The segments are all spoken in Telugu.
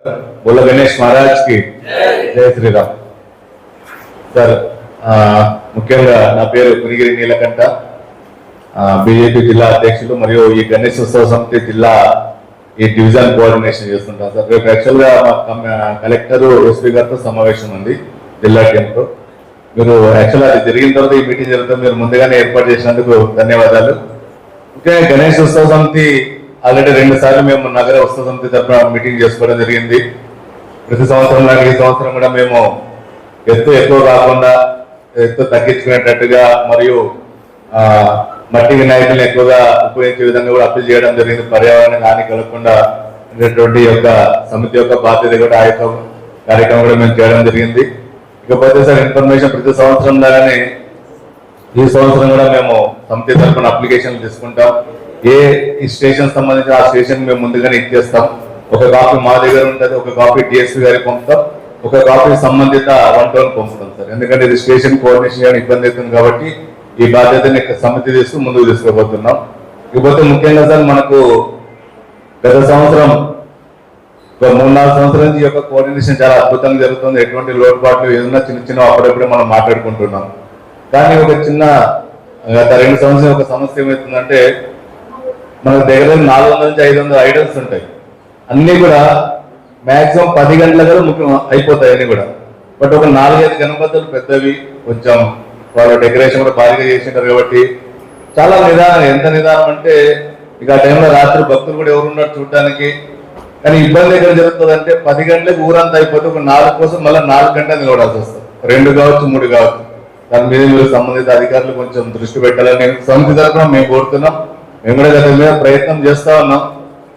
बोलो गणेश महाराज की जय श्रीराम सर ముఖ్యంగా నా పేరు పునిగిరి నీలకంఠ బీజేపీ జిల్లా అధ్యక్షులు మరియు ఈ గణేష్ ఉత్సవ సమితి జిల్లా ఈ డివిజన్ కోఆర్డినేషన్ చేస్తుంటాం సార్. రేపు యాక్చువల్గా మా కలెక్టర్ ఎస్పీ గారితో సమావేశం ఉంది జిల్లా టీంతో. మీరు యాక్చువల్గా అది జరిగిన తర్వాత ఈ మీటింగ్ జరుగుతుంది, మీరు ముందుగానే ఏర్పాటు చేసినందుకు ధన్యవాదాలు. ముఖ్యంగా గణేష్ ఉత్సవ సమితి ఆల్రెడీ 2 సార్లు మేము నగర ఉత్సవ సమితి తరఫున మీటింగ్ చేసుకోవడం జరిగింది. ప్రతి సంవత్సరం లాగా ఈ సంవత్సరం కూడా మేము ఎత్తు ఎక్కువ కాకుండా ఎత్తు తగ్గించుకునేటట్టుగా మరియు మట్టి వినాయకులను ఎక్కువగా ఉపయోగించే విధంగా కూడా అప్పీల్ చేయడం జరిగింది. పర్యావరణానికి హాని కలగకుండా ఉండేటువంటి యొక్క సమితి యొక్క బాధ్యత కూడా ఆ యొక్క కార్యక్రమం కూడా మేము చేయడం జరిగింది. ఇకపోతే సార్ ఇన్ఫర్మేషన్ ప్రతి సంవత్సరం లాగానే ఈ సంవత్సరం కూడా మేము సమితి తరఫున అప్లికేషన్లు తీసుకుంటాం. ఈ స్టేషన్ సంబంధించి ఆ స్టేషన్ మేము ముందుగానే ఇచ్చేస్తాం. ఒక కాపీ మా దగ్గర ఉంటుంది, ఒక కాపీ డిఎస్పీ గారికి పంపుతాం, ఒక కాపీ సంబంధిత 1 టౌన్ పంపుతాం సార్. ఎందుకంటే ఇది స్టేషన్ కోఆర్డినేషన్ చేయడానికి ఇబ్బంది అవుతుంది కాబట్టి ఈ బాధ్యతని సమితి తీసుకు ముందుకు తీసుకోబోతున్నాం. ఇకపోతే ముఖ్యంగా సార్ మనకు గత సంవత్సరం 3-4 సంవత్సరాల నుంచి ఈ యొక్క కోఆర్డినేషన్ చాలా అద్భుతంగా జరుగుతుంది. ఎటువంటి లోటుపాట్లు ఏదైనా చిన్న అప్పుడప్పుడు మనం మాట్లాడుకుంటున్నాం. కానీ ఒక చిన్న గత 2 సంవత్సరాలు ఒక సమస్య ఏమవుతుందంటే మన దగ్గర 400 నుంచి 500 ఐడల్స్ ఉంటాయి. అన్ని కూడా మాక్సిమం 10 గంటల కదా ముఖ్యం అయిపోతాయి అన్ని కూడా. బట్ ఒక 4-5 గణపతులు పెద్దవి కొంచెం వాళ్ళు డెకరేషన్ కూడా భారీగా చేసింటారు కాబట్టి చాలా నిదానం. ఎంత నిదానం అంటే ఇక ఆ టైంలో రాత్రి భక్తులు కూడా ఎవరు ఉన్నారు చూడడానికి. కానీ ఇబ్బంది ఎక్కడ జరుగుతుంది అంటే 10 గంటలకు ఊరంతా అయిపోతే ఒక 4 కోసం మళ్ళీ 4 గంటలు నిలబడాల్సి వస్తుంది. 2 కావచ్చు 3 కావచ్చు. దాని మీద మీరు సంబంధిత అధికారులు కొంచెం దృష్టి పెట్టాలని సమితి తరఫున మేము కోరుతున్నాం. మేము కూడా గత మీద ప్రయత్నం చేస్తా ఉన్నాం.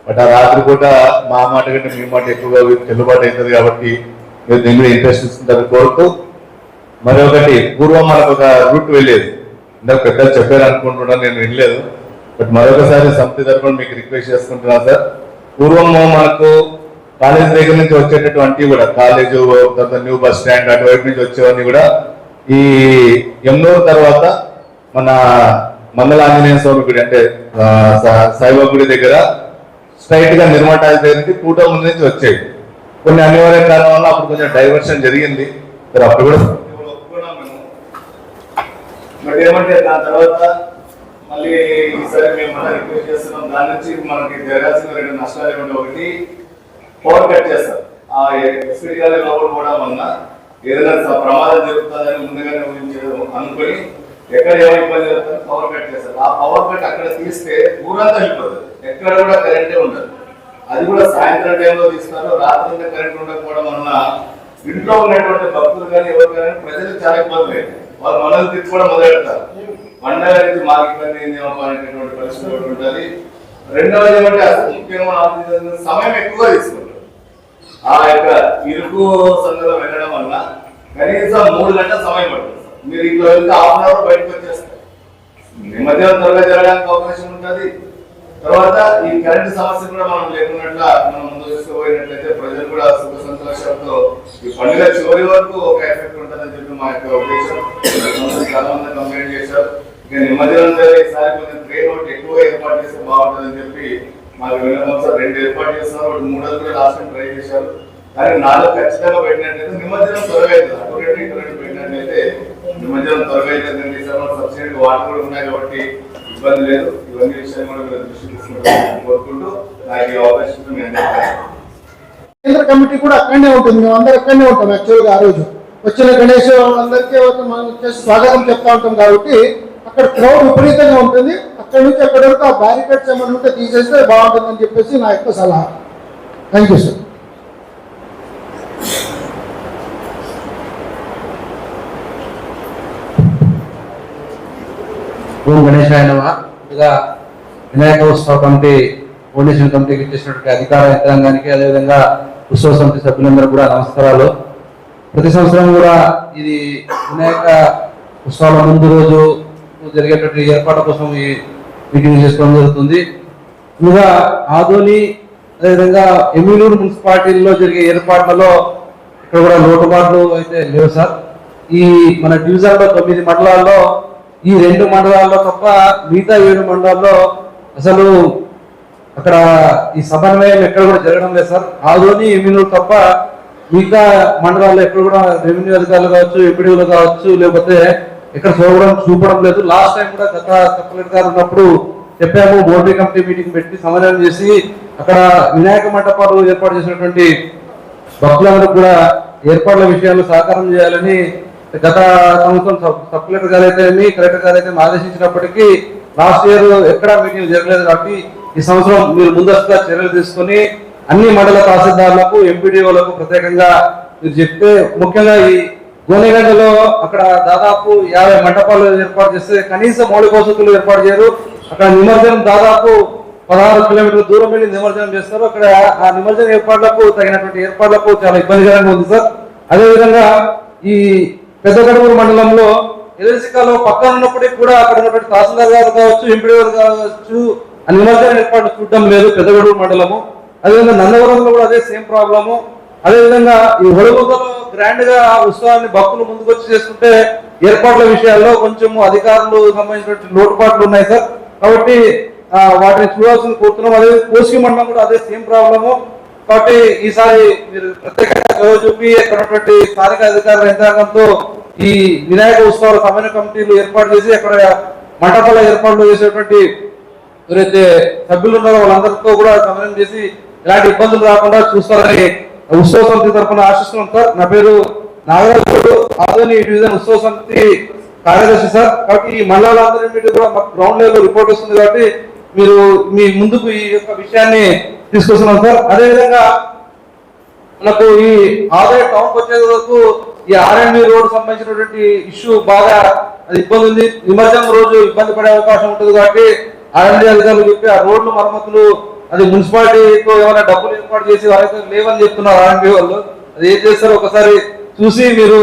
బట్ ఆ రాత్రి పూట మా మాట కంటే మీ మాట ఎక్కువగా చెల్లుబాటు అవుతుంది కాబట్టి మీరు దీని మీద ఇంట్రెస్ట్ ఇస్తుంటారని కోరుతూ, మరొకటి పూర్వం మనకు ఒక రూట్ వెళ్ళేది. ఇందాక పెద్దలు చెప్పారు అనుకుంటున్నాను, నేను వినలేదు. బట్ మరొకసారి సమితి తరఫున మీకు రిక్వెస్ట్ చేసుకుంటున్నాను సార్. పూర్వం మనకు కాలేజ్ దగ్గర నుంచి వచ్చేటటువంటి కూడా కాలేజు తర్వాత న్యూ బస్ స్టాండ్ అటువైపు నుంచి వచ్చేవన్నీ కూడా ఈ ఎమ్నూరు తర్వాత మన మండల ఆంజనేయ స్వామి గుడి అంటే సాయిబాబా గుడి దగ్గర స్ట్రైట్ గా నిర్మాటాల దగ్గర నుంచి 2 టౌన్ నుంచి వచ్చేవి. కొన్ని అనివార్య కారణం వల్ల అప్పుడు కొంచెం డైవర్షన్ జరిగింది. అప్పుడు కూడా బట్ ఏమంటే దాని తర్వాత మళ్ళీ ఈసారి మేము మళ్ళీ రిక్వెస్ట్ చేస్తున్నాం. దాని నుంచి మనకి జరగాల్సిన 2 నష్టాలు ఏమంటే, ఒకటి పవర్ కట్ చేస్తారు. ఆ ఎస్పీడీ గారి లోపల కూడా వల్ల ఏదైనా ప్రమాదం జరుగుతుందని ముందుగానే అనుకుని ఎక్కడ ఏమో ఇబ్బంది జరుగుతుంది పవర్ కట్ చేస్తారు. ఆ పవర్ కట్ అక్కడ తీస్తే ఊరంతా వెళ్ళిపోతుంది, ఎక్కడ కూడా కరెంటే ఉండదు. అది కూడా సాయంత్రం టైంలో తీస్తారు. రాత్రి కరెంట్ ఉండకపోవడం వలన ఇంట్లో ఉన్నటువంటి భక్తులు కానీ ఎవరు కానీ ప్రజలకు చాలా ఇబ్బంది లేదు. వాళ్ళు మనల్ని తిట్టుకోవడం మొదలెడతారు. పండగ నుంచి మాకు ఇబ్బంది ఏందేమో అనేటటువంటి పరిస్థితి ఒకటి ఉంటుంది. రెండవది ఏమంటే అసలు ముఖ్యంగా సమయం ఎక్కువగా తీసుకుంటారు. ఆ యొక్క ఇరుకు సందులో వెళ్ళడం వల్ల కనీసం 3 గంటల సమయం పడుతుంది. మీరు ఇంట్లో వెళ్తే 1/2 అవర్ బయటకు వచ్చేస్తారు. మధ్యాహ్నం త్వరగా జరగడానికి అవకాశం ఉంటుంది. తర్వాత ఈ కరెంటు సమస్య కూడా మనం లేకున్నట్లా మనం ముందు తీసుకుపోయినట్లయితే ప్రజలు కూడా సుఖ సంతోషాలతో ఈ పండుగ చివరి వరకు ఒక ఎఫెక్ట్ ఉంటుందని చెప్పి మా యొక్క ఉద్దేశం. చాలా మంది కంప్లైంట్ చేశారు. ఇక నిమజ్జనం ఈసారి కొంచెం ట్రైన్ ఒకటి ఎక్కువ ఏర్పాటు చేస్తే బాగుంటుందని చెప్పి మాకు విన్నపం. 2 ఏర్పాటు చేస్తున్నారు, 3 కూడా లాస్ట్ టైం ట్రై చేశారు. కానీ 4 ఖచ్చితంగా పెట్టినట్లయితే నిమజ్జనం త్వరగా అవుతుంది. అటు 2 పెట్టినట్లయితే నిమజ్జనం త్వరగా అవుతుంది. సబ్సిడీ వాటర్ కూడా ఉన్నాయి కాబట్టి ఇబ్బంది లేదు. ఇవన్నీ విషయాలు కూడా మీరు దృష్టి తీసుకుంటారని కోరుకుంటూ నాకు ఈ అవకాశం కేంద్ర కమిటీ కూడా అక్కడనే ఉంటుంది. మేము అందరం అక్కడనే ఉంటాం. యాక్చువల్గా ఆ రోజు వచ్చిన గణేష్ అందరికీ మనం స్వాగతం చెప్తా ఉంటాం కాబట్టి అక్కడ క్రౌడ్ విపరీతంగా ఉంటుంది. అక్కడ నుంచి అక్కడ వరకు ఆ బ్యారికేడ్స్ ఏమైనా ఉంటే తీసేస్తే బాగుంటుందని చెప్పేసి నా యొక్క సలహా. Thank you sir. ఓం గణేశాయ నమః. ముందుగా వినాయక ఉత్సవ కమిటీ కోఆర్డినేషన్ కమిటీకి ఇచ్చేసినటువంటి అధికార యంత్రాంగానికి అదేవిధంగా ఉత్సవ సమితి సభ్యులందరూ కూడా నమస్కారాలు. ప్రతి సంవత్సరం కూడా ఇది వినాయక ఉత్సవాల ముందు రోజు జరిగేటువంటి ఏర్పాట్ల కోసం ఈ మీటింగ్ చేసుకోవడం జరుగుతుంది. ముందుగా ఆదోని అదేవిధంగా ఎమ్మిలూరు మున్సిపాలిటీల్లో జరిగే ఏర్పాట్లలో ఇక్కడ కూడా లోటుబాట్లు అయితే లేవు సార్. ఈ మన డివిజన్లో 9 మండలాల్లో ఈ 2 మండలాల్లో తప్ప మిగతా 7 మండలాల్లో అసలు అక్కడ ఈ సమన్వయం ఎక్కడ కూడా జరగడం లేదు సార్. ఆదోని ఎమ్మినూరు తప్ప మిగతా మండలాల్లో ఎక్కడ కూడా రెవెన్యూ అధికారులు కావచ్చు, ఎంపీడీలు కావచ్చు, లేకపోతే ఎక్కడ చూపడం లేదు. లాస్ట్ టైం కూడా గత కలెక్టర్ గారు ఉన్నప్పుడు చెప్పాము, బోర్డు కమిటీ మీటింగ్ పెట్టి సమన్వయం చేసి అక్కడ వినాయక మండపాలు ఏర్పాటు చేసినటువంటి భక్తులందరూ కూడా ఏర్పాట్ల విషయాల్లో సహకారం చేయాలని గత సంవత్సరం సబ్ కలెక్టర్ గారు అయితే కలెక్టర్ గారు అయితే ఆదేశించినప్పటికీ లాస్ట్ ఇయర్ ఎక్కడా మీటింగ్ జరగలేదు. కాబట్టి ఈ సంవత్సరం మీరు ముందస్తుగా చర్యలు తీసుకొని అన్ని మండల తహసీల్దార్లకు, ఎంపీడీఓలకు ప్రత్యేకంగా మీరు చెప్తే, ముఖ్యంగా ఈ గోనెగండలో అక్కడ దాదాపు 50 మండపాలు ఏర్పాటు చేస్తే కనీసం మౌలిక వసతులు ఏర్పాటు చేయరు. అక్కడ నిమజ్జనం దాదాపు 16 కిలోమీటర్ల దూరం వెళ్ళి నిమజ్జనం చేస్తారు. అక్కడ ఆ నిమజ్జన ఏర్పాట్లకు తగినటువంటి ఏర్పాట్లకు చాలా ఇబ్బందికరంగా ఉంది సార్. అదేవిధంగా ఈ పెద్దగడూరు మండలంలో ఎల్ఎల్సికాలో పక్కన ఉన్నప్పటికీ కూడా అక్కడ ఉన్నటువంటి తహసీల్దార్ గారు కావచ్చు, ఎంపీడీ గారు కావచ్చు, ఆ నిమజ్జన ఏర్పాట్లు చూడడం లేదు పెద్దగడూరు మండలము. అదేవిధంగా నందవరంలో కూడా అదే సేమ్ ప్రాబ్లము. అదేవిధంగా ఈ ఒడగూతలో గ్రాండ్ గా ఉత్సవాన్ని భక్తులు ముందుకు వచ్చి చేసుకుంటే ఏర్పాట్ల విషయాల్లో కొంచెం అధికారులు సంబంధించిన లోటుపాట్లు ఉన్నాయి సార్. కాబట్టి వాటిని చూడాల్సింది కోరుతున్నాం. అదే కోసి మండలం కూడా అదే సేమ్ ప్రాబ్లము. కాబట్టి ఈసారి మీరు ప్రత్యేకంగా చొరవ చూపి అక్కడ స్థానిక అధికారుల యంత్రాంగంతో ఈ వినాయక ఉత్సవాల సమన్వయ కమిటీలు ఏర్పాటు చేసి అక్కడ మండపాల ఏర్పాట్లు చేసేటువంటి ఎవరైతే సభ్యులు ఉన్నారో వాళ్ళందరితో కూడా సమన్వయం చేసి ఎలాంటి ఇబ్బందులు రాకుండా చూస్తారని ఉత్సవ సమితి తరఫున ఆశిస్తున్నాం సార్. నా పేరు నాగరాజు, ఆదోని డివిజన్ ఉత్సవ సమితి కార్యదర్శి సార్. కాబట్టి ఈ మండలాలందరి కూడా మాకు గ్రౌండ్ లెవెల్ రిపోర్ట్ వస్తుంది. కాబట్టి మీరు మీ ముందుకు ఈ యొక్క విషయాన్ని తీసుకొస్తున్నాం సార్. అదేవిధంగా మనకు ఈ ఆదాయ టౌన్ వచ్చే వరకు ఈ ఆర్ఎండ్బి రోడ్ సంబంధించినటువంటి ఇష్యూ బాగా అది ఇబ్బంది ఉంది. నిమజ్జనం రోజు ఇబ్బంది పడే అవకాశం ఉంటుంది. కాబట్టి ఆర్ఎండ్బి అధికారులు చెప్పి ఆ రోడ్లు మరమ్మతులు అది మున్సిపాలిటీతో ఏమైనా డబ్బులు ఏర్పాటు చేసి వాళ్ళకి లేవని చెప్తున్నారు ఆర్ఎండ్బి వాళ్ళు. అది ఏం చేస్తారో ఒకసారి చూసి మీరు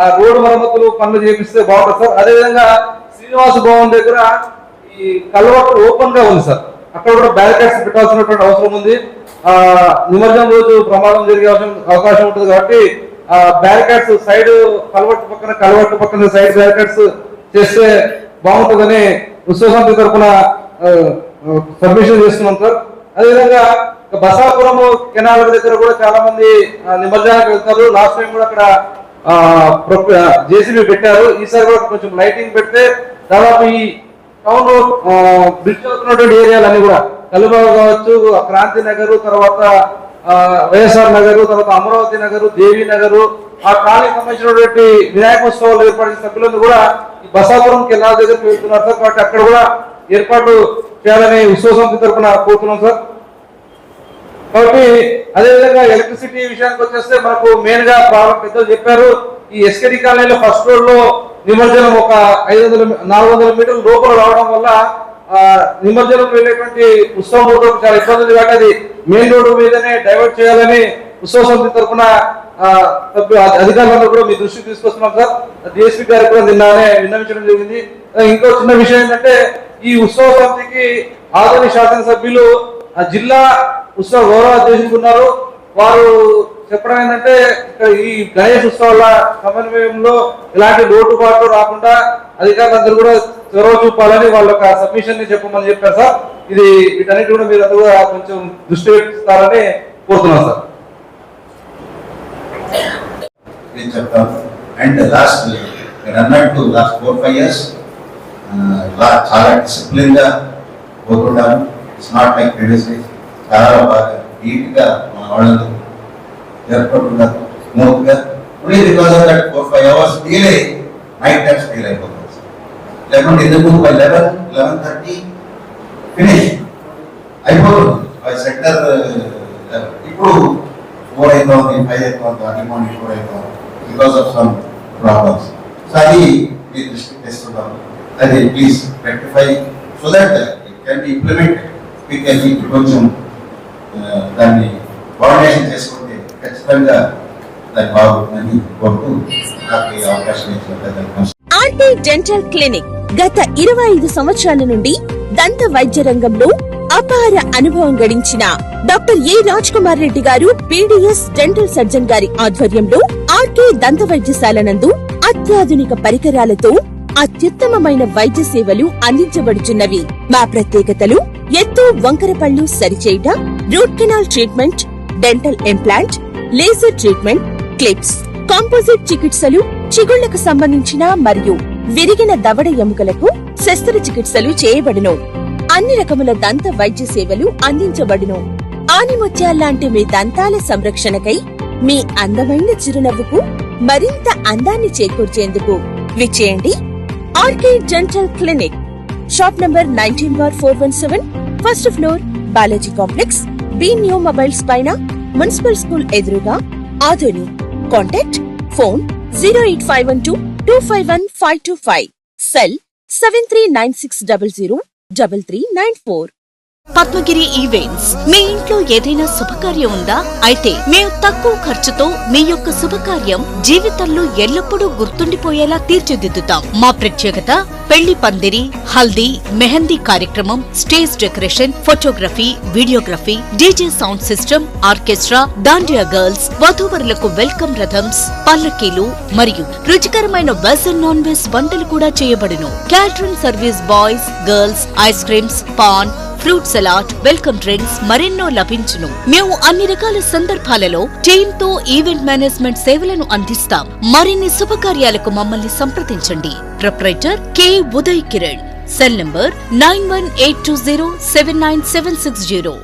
ఆ రోడ్డు మరమ్మతులు పనులు చేపిస్తే బాగుంటుంది సార్. అదేవిధంగా శ్రీనివాస భవన్ దగ్గర ఈ కల్వర్ట్ ఓపెన్ గా ఉంది సార్. అక్కడ కూడా బ్యారికేడ్స్ పెట్టాల్సినటువంటి అవసరం ఉంది. నిమజ్జనం రోజు ప్రమాదం జరిగే అవకాశం ఉంటుంది. కాబట్టి ఆ బ్యారికేడ్స్ సైడ్ కల్వర్ట్ పక్కన సైడ్ బ్యారికేడ్స్ చేస్తే బాగుంటుందని ఉత్సవ సమితి తరఫున సబ్మిషన్ చేస్తున్నాం సార్. అదేవిధంగా బసాపురం కెనాల్ దగ్గర కూడా చాలా మంది నిమజ్జనానికి వెళ్తారు. లాస్ట్ టైం కూడా అక్కడ జేసీబీ పెట్టారు. ఈసారి కూడా కొంచెం లైటింగ్ పెడితే దాదాపు ఈ టౌన్ బ్రిడ్జ్ అవుతున్నటువంటి ఏరియాలన్నీ కూడా కలుబాగు కావచ్చు, క్రాంతి నగరు, తర్వాత వైఎస్ఆర్ నగరు, తర్వాత అమరావతి నగరు, దేవి నగరు, ఆ కాలనీకి సంబంధించినటువంటి వినాయక ఉత్సవాలు ఏర్పాటు చేసిన సభ్యులందరూ కూడా ఈ బసాపురం కెనాల్ దగ్గరికి వెళ్తున్నారు సార్. కాబట్టి అక్కడ కూడా ఏర్పాటు చేయాలని ఉత్సవ సమితి తరఫున కోరుతున్నాం సార్. కాబట్టి అదేవిధంగా ఎలక్ట్రిసిటీ విషయానికి వచ్చేస్తే మనకు మెయిన్ గా ప్రాబ్లం పెద్దలు చెప్పారు. ఈ ఎస్కేడి కాలనీలో ఫస్ట్ ఫ్లోర్ లో నిమజ్జనం ఒక 400 మీటర్ల లోపల రావడం వల్ల నిమజ్జనం వెళ్ళేటువంటి ఉత్సవం రోడ్డు చాలా ఇబ్బంది ఉంది. కాబట్టి అది మెయిన్ రోడ్డు మీదనే డైవర్ట్ చేయాలని ఉత్సవ సమితి తరఫున అధికారులందరూ కూడా మీ దృష్టికి తీసుకొస్తున్నాం సార్. డిఎస్పీ గారు కూడా నిన్ననే విన్నవించడం జరిగింది. ఇంకో చిన్న విషయం ఏంటంటే ఈ ఉత్సవ సమితికి ఆదోని శాసనసభ్యులు జిల్లా ఉత్సవ గౌరవ అధ్యక్షులు ఉన్నారు. వారు చెప్పడం ఏంటంటే ఈ గణేష్ ఉత్సవాల సమన్వయంలో ఇలాంటి లోటుపాట్లు రాకుండా అధికారులందరూ కూడా చొరవ చూపాలని వాళ్ళ యొక్క సబ్మిషన్ ని చెప్పమని చెప్పారు సార్. ఇది వీటన్నిటి కూడా మీరు అందరూ కొంచెం దృష్టి పెట్టిస్తారని కోరుతున్నాను సార్. అండ్ లాస్ట్ 4-5 years చాలా డిసిప్లిన్ గా పోతున్నాను. It's not like previously. చాలా బాగా నీట్ గా మన వాళ్ళందరూ ఏర్పడుతున్నారు స్మూత్ గా. Only because of that 4-5 hours delay, night times delay అయిపోతుంది. లేకుంటే ఇంతకు ముందు 11:30 ఫినిష్ అయిపోతుంది. సెక్టర్ ఇప్పుడు 4 అవుతుంది, 5 అవుతుంది, అర్లీ మార్నింగ్ 4 అవుతుంది because of some problems. So అది మీ దృష్టికి తెస్తున్నాము. అది please rectify so that it can be implemented. కొంచెం దాన్ని కోఆర్డినేషన్ చేసుకుంటే ఖచ్చితంగా దాన్ని బాగుంటుందని కోరుతూ నాకు ఈ అవకాశం ఇచ్చినట్టు. ఆర్టీ డెంటల్ క్లినిక్ గత 25 సంవత్సరాల నుండి దంత వైద్య రంగంలో అపార అనుభవం గడించిన డాక్టర్ ఏ రాజ్ కుమార్ రెడ్డి గారు పీడీఎస్ డెంటల్ సర్జన్ గారి ఆధ్వర్యంలో ఆర్కే దంత వైద్యశాల నందు అత్యాధునిక పరికరాలతో అత్యుత్తమమైన వైద్య సేవలు అందించబడుచున్నవి. మా ప్రత్యేకతలు ఎత్తు వంకర పళ్ళు సరిచేయుట, root canal treatment, dental implant, laser treatment, clips, composite చికిత్సలు, చిగుళ్లకు సంబంధించిన మరియు విరిగిన దవడ ఎముకలకు శస్త్రచికిత్సలు చేయబడును. అన్ని రకముల దంత వైద్య సేవలు అందించబడును. ఆనిముత్యాల్లాంటి మీ దంతాల సంరక్షణకై మీ అందమైన చిరునవ్వుకు మరింత అందాన్ని చేకూర్చేందుకు విచ్చేయండి RK dental clinic, shop number 19/417, first floor, Balaji complex, B new mobiles పైన, మున్సిపల్ స్కూల్ ఎదురుగా, Adoni. Contact phone 08512251525, cell 7396003394. Padmagiri events. మీ ఇంట్లో ఏదైనా శుభకార్యం ఉందా? అయితే మేము తక్కువ ఖర్చుతో మీ యొక్క శుభకార్యం జీవితంలో ఎల్లప్పుడూ గుర్తుండిపోయేలా తీర్చిదిద్దుతాం. మా ప్రత్యేకత పెళ్లి పందిరి, హల్దీ, మెహందీ కార్యక్రమం, stage decoration, photography, videography, DJ sound system, orchestra, dandiya girls, వధూవరులకు వెల్కమ్ రథమ్స్, పల్లకీలు మరియు రుచికరమైన వెజ్ అండ్ నాన్ వెజ్ వంటలు కూడా చేయబడును. Catering service, boys, girls, ice creams, paan, fruit salad, welcome drinks మరెన్నో లభించును. మేము అన్ని రకాల సందర్భాలలో టీమ్ తో ఈవెంట్ మేనేజ్మెంట్ సేవలను అందిస్తాం. మరిన్ని శుభకార్యాలకు మమ్మల్ని సంప్రదించండి. Proprietor K Uday Kiran. Cell number 9182079760.